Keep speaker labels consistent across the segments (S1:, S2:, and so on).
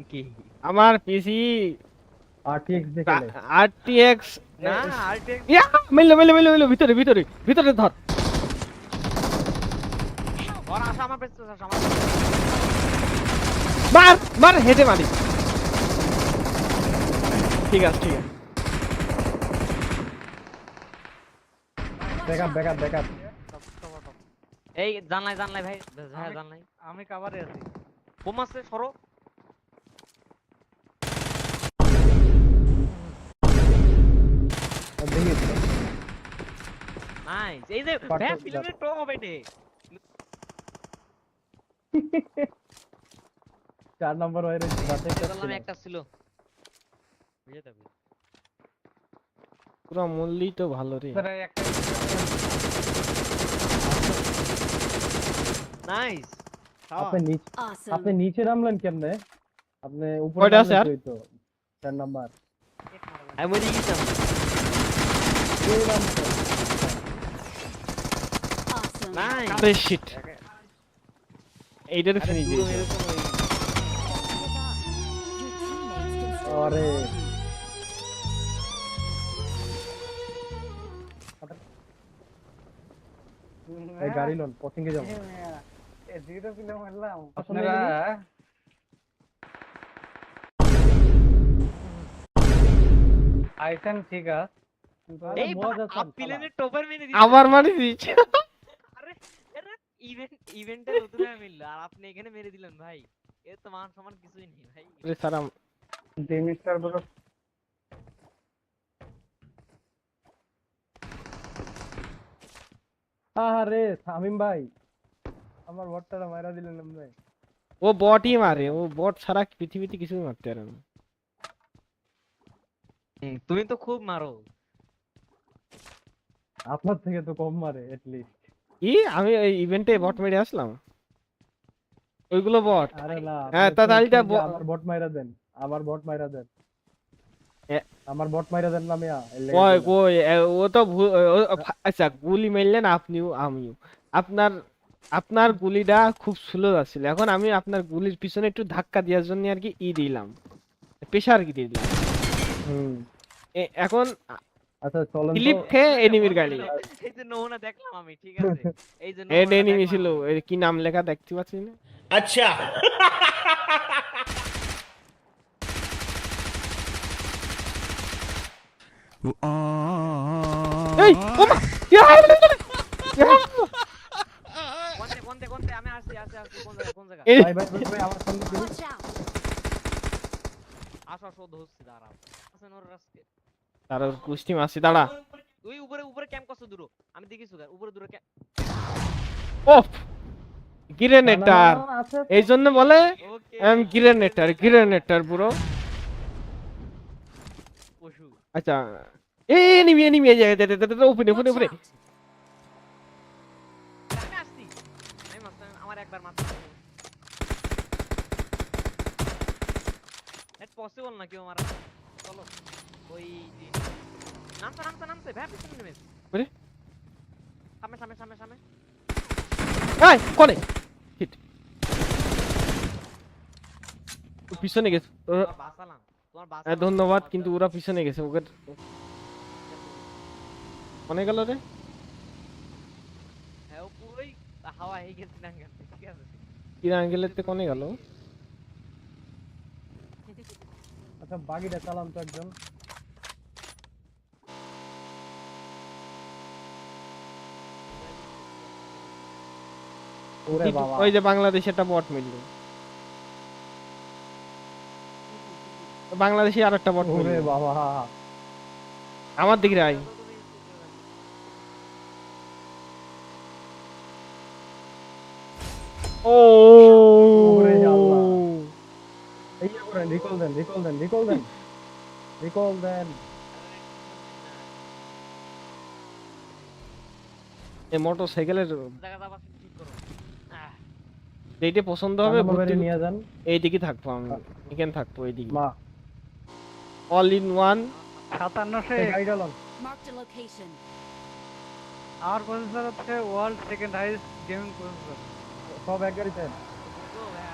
S1: কি
S2: আমার পিসি
S3: RTX দিয়ে খেলে।
S2: RTX
S1: না আরটেক
S2: ইয়া মিললো ভিতরে ভিতরে ভিতরে ধর
S1: ওর আসা আমার পেছনে আসা আমার
S2: মার মার হেডে মারি ঠিক আছে ঠিক আছে
S3: ব্যাকআপ।
S1: এই জানলাই ভাই হ্যাঁ জানলাই
S4: আমি কভারে আছি।
S1: বোম আছে সরো
S3: দেখি
S1: নাইস এই যে
S3: পার্ট
S1: ভাই
S3: করতে
S1: ফিল্মের টপ হবে এটে
S3: 4 নম্বর হয়ে রয়েছে বাসে
S1: বললাম একটা ছিল বুঝে যাবে
S2: পুরো মূল্যই তো ভালো রে
S4: স্যার একটা
S1: নাইস
S3: আপনি নিচে নামলেন কেমনে? আপনি উপরে
S2: কয়টা আছে
S3: নামলেন
S2: আর?
S3: তো 4 নাম্বার।
S1: আমি মরে গেছিলাম
S3: কে নামছে?
S1: নাইস
S2: আরে শিট এইটারে
S1: আরে
S2: ফিনিশ
S1: পুরো
S2: দিয়েছে
S1: এরকম ওই
S3: আরে এই গাড়ি লোন পছন্দ যাবো।
S4: এ জিরো কিলো মারলাম।
S3: আসলে
S4: আপনারা আইটেম ঠিক আছে।
S1: এই
S3: মজা
S1: আপ প্লেনের টপার মেরে দিছে
S2: আবার মারি দিয়েছে
S1: আরে এরা ইভেন্টে নতুন হয়ে মিলল আর আপনি এখানে মেরে দিলেন ভাই এর তো মান সমান কিছুই নেই ভাই
S2: আরে সারা
S4: ডেমিস্টার বড়
S3: আরে শামিম ভাই আমার বটটা মারা দিলেন আপনি।
S2: ও বটই মারে ও বট ছাড়া পৃথিবীতে কিছুই মারতে পারে না
S1: তুমি তো খুব মারো
S3: আপনার থেকে তো কম মারে এট লিস্ট।
S2: কি আমি এই ইভেন্টে বট মেরে আসলাম ওইগুলো বট
S3: আরে না
S2: হ্যাঁ,
S3: আপনি
S2: তা তাহলে
S3: শুনছেন যে
S2: ব-
S3: আমার বট মাইরা দেন
S2: এ-
S3: আমার বট মাইরা দেন না মিয়া
S2: কই কই ও তো আচ্ছা গুলি মারলেন আপনিও আমিও আপনার আপনার গুলিটা খুব স্লো যাচ্ছিল এখন আমি আপনার গুলির পিছনে একটু ধাক্কা দেওয়ার জন্য আর কি দিলাম প্রেসার কি দিয়ে দিলাম
S3: হুম
S2: এখন
S3: আচ্ছা চলেন তো
S2: ক্লিপ খেয়ে এনিমির গাড়ি
S1: এই যে নমুনা দেখলাম আমি ঠিক আছে এই যে
S2: হেড
S1: নমুনা
S2: এনিমি
S1: দেখলাম
S2: ছিল
S1: আমি।
S2: এর কি নাম লেখা দেখতে পাচ্ছি না
S5: अच्छा
S2: এই ওমা ইয়া
S1: কোনতে আমি আসছি কোন জায়গা
S2: এই
S3: ভাই আমার সামনে দিন।
S1: আসো ধরছি দাঁড়াও আছেন ওর রাস্তে
S2: তার কুস্তি মাসি দাঁড়া
S1: তুই উপরে ক্যাম্প করছ দূর আমি দেখি সুগার উপরে দূরে ক্যাম্প
S2: ওফ গ্রেনেটার
S3: না, আছে
S2: এই জন্য বলে
S1: ওকে
S2: গ্রেনেটার পুরো
S1: পশু
S2: আচ্ছা এনিমি এই জায়গায় উপরে
S1: আমি আসছি আমি মারতাম আমার একবার মারতে এটা পসিবল না কেউ মারা চলো ওই যে নামছে ভাই পিছনে নেমে
S2: ওরে
S1: সামনে
S2: এই কোনে হিট পিছনে গেছে
S1: বাঁচালাম তোমার
S2: ধন্যবাদ কিন্তু ওরা পিছনে গেছে ওকে কোনে গেল রে
S1: হ্যাঁ ও পুরোই হাওয়া হয়ে গেছে না ঠিক আছে
S2: কি অ্যাঙ্গেলেতে কোনে গেল
S3: আচ্ছা বাগিটা চালান তো একজন ওরে বাবা
S2: ওই যে বাংলাদেশে একটা বট মিলল বাংলাদেশে আরেকটা বট মিলল
S3: ওরে বাবা
S2: আমার দিকে আয় ও
S3: ওরে আল্লাহ এই করেন রিকল দেন
S2: এই মোটরসাইকেলের
S1: জায়গাটা আবার ঠিক করো
S2: যেইটা পছন্দ হবে
S3: মোবাইলে নিয়ে যান
S2: এইদিকে থাকবো আমি এখানে থাকবো এইদিকে
S3: মা
S2: অল ইন ওয়ান
S4: 5700
S3: এই গাড়িটা লন
S6: Marked a location.
S4: আমার প্রসেসর হচ্ছে world second highest gaming processor.
S3: সব এক গাড়িতে
S1: ও ভাই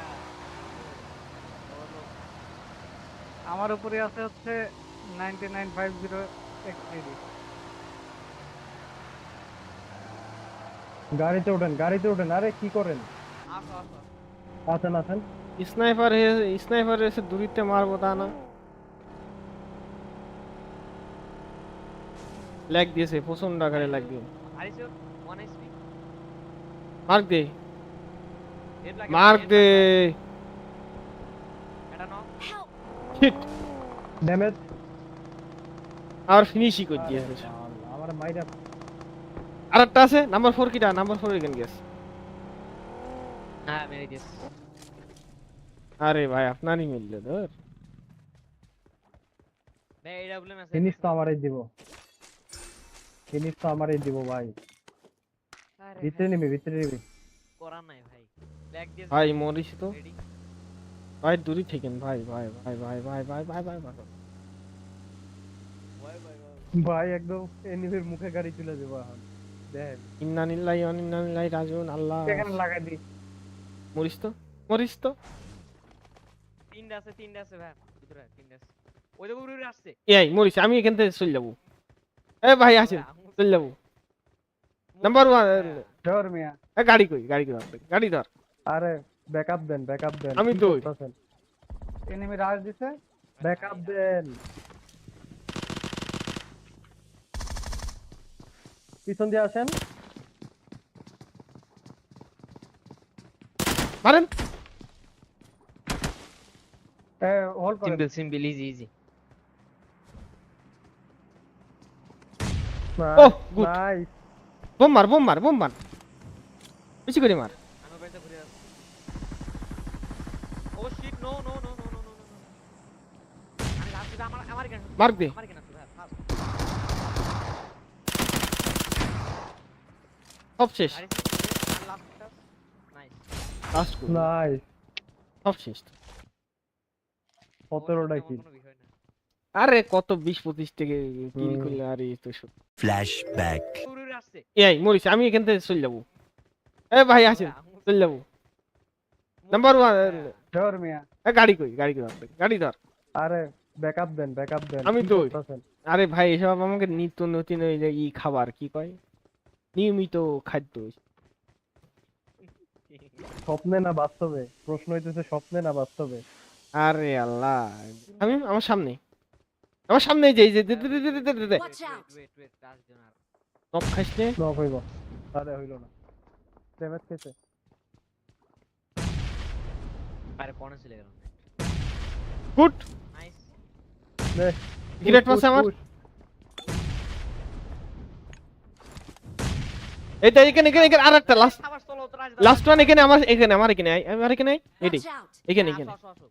S4: আমার উপরে আছে হচ্ছে 9950 XDD।
S3: গাড়িতে ওঠেন, আরে কি করেন?
S1: আসো আসো আসো।
S3: আসেন আসেন।
S2: স্নাইপার এসে দূরিতে মারবো তা না। ল্যাগ দিয়েছে, প্রচন্ড আকারে ল্যাগ দিয়ে।
S1: আরিসো 1 HP
S2: মার্ক দে,
S1: হেড লাগে
S2: মার্ক দে।
S1: এটা নক
S2: হিট
S3: ড্যামেজ।
S2: আর ফিনিশই করে দিয়েছে।
S3: আমার মাইরা
S2: আরেকটা আছে নাম্বার 4 কিটা, নাম্বার 4 এখানে গেছে।
S1: হ্যাঁ মেরে দিস
S2: আরে ভাই আপনারই মিললে ধর।
S1: ভাই এডব্লিউ মেসেজ
S3: ফিনিশ তো আমারই দিব, ভাই। ভিতরে নিবি
S1: করার নাই ভাই ব্যাক দিয়ে
S2: ভাই মরিস তো
S1: রেডি
S2: ভাই, দূরে থেকেন ভাই ভাই ভাই ভাই ভাই ভাই ভাই ভাই ভাই।
S1: ভাই ভাই
S3: ভাই একদম এনিমির মুখে গাড়ি তুলে দেবো এখন দেখেন।
S2: ইন্না নিল্লাহি ওয়া ইন্না ইলাইহি রাজিউন। আল্লাহ
S4: এখানে লাগাই দি।
S2: মরিস তো
S1: তিনটা আছে ভাই ভিতরে তিনটা আছে ওই যে উপরে আসছে
S2: এই মরিস, আমি এখান থেকে চলে যাবো। এ ভাই আসেন, চলে যাবো। নাম্বার 1
S4: ধর মিয়া।
S2: গাড়ি কই, গাড়ি ধর।
S3: আরে ব্যাকআপ দেন
S2: আমি
S3: কি
S2: তো
S3: করতেছেন?
S4: এনিমি রাশ দিছে।
S3: ব্যাকআপ দেন, পিছন দিয়ে আসেন।
S2: মারেন।
S3: হোল্ড করেন।
S1: সিম্পল ইজি
S2: ওহ, good.
S3: নাইস।
S2: বোম মার বেশি করে মার।
S1: আমি বাইরে ঘুরে আসছি ও শিট নো আমি লাস্ট আমার কেন
S2: মার্ক দে।
S1: আমার কেন ভাই ফাস্ট
S2: সব শেষ,
S1: আরিস লাস্ট নাইস
S2: লাস্ট কর,
S3: নাইস।
S2: সব শেষ।
S3: 17টা কিল।
S1: কোনো বিষয় না
S2: আরে কত 20-25 থেকে কিল করলে, আরে এই তো সব।
S5: Flashback.
S1: উপরে আসছে
S2: এই মরিস, আমি এখান থেকে চলে যাবো। এ ভাই আসেন, চলে যাবো। নাম্বার 1
S4: ধর মিয়া।
S2: গাড়ি কই, গাড়ি ধর।
S3: আরে ব্যাকআপ দেন।
S2: আমি
S3: কি
S2: তো
S3: করতেছেন?
S2: আরে ভাই এসব আমাকে নিত্য নতুন ওই যে খাবার কি কয়, নিয়মিত খাদ্য।
S3: স্বপ্নে না বাস্তবে? প্রশ্ন হইতেছে স্বপ্নে না বাস্তবে।
S2: আরে আল্লাহ, আমি আমার সামনে এই যে
S6: Watch out!
S1: ওয়েট লাস্ট জন আর
S2: নক খাইছে।
S3: নক হইব। আরে হইল না, ড্যামেজ খেয়েছে।
S1: আরে কোণে চলে গেল
S2: গুড
S1: নাইস
S3: নে,
S2: গ্রেট পাস আমার।
S3: push.
S2: এইটা এখানে আরেকটা
S1: আবার চলো তো
S2: লাস্ট ওয়ান এখানে আমার এখানে এইটাই
S6: Watch out!
S2: এখানে
S1: আসো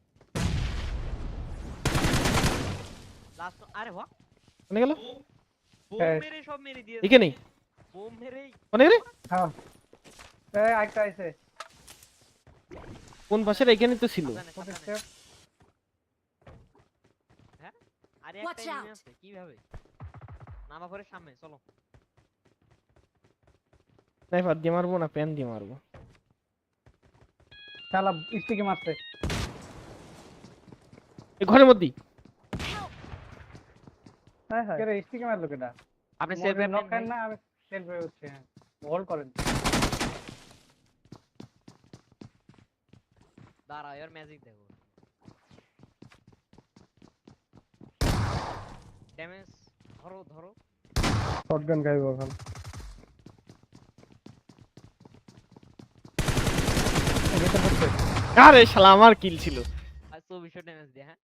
S1: লাস্ট আরে বাহ
S2: কোনে গেল?
S1: বোম
S3: হ্যাঁ।
S1: মেরে সব মেরে দিয়েছে
S2: এখানেই
S1: বোম মেরেই
S2: কোনে গেলে?
S4: হ্যাঁ। আইটা আইছে।
S2: কোন পাশের? এখানে তো ছিল।
S1: সাবধানে। হ্যাঁ আরে
S6: Watch
S1: একটা
S6: out!
S1: এনিমি আছে কিভাবে নামা পরে সামনে চলো
S2: স্নাইপার দিয়ে মারবো না প্যান দিয়ে মারবো?
S4: শালা স্টিকে মারছে।
S2: এই ঘরের মধ্যেই।
S3: হ্যাঁ হ্যাঁ
S4: কে রে স্টিকে মারলো কেডা?
S1: আপনি
S4: সেলফ
S1: সেলফ
S4: নক করেন না, আমি সেলফ হচ্ছে। হোল্ড করেন।
S1: দাঁড়াও এর ম্যাজিক দেখো ড্যামেজ ধরো
S3: শটগান গাইব এখন।
S2: আরে শালা আমার কিল ছিল।
S1: আর 24 ড্যামেজ দিয়ে হ্যাঁ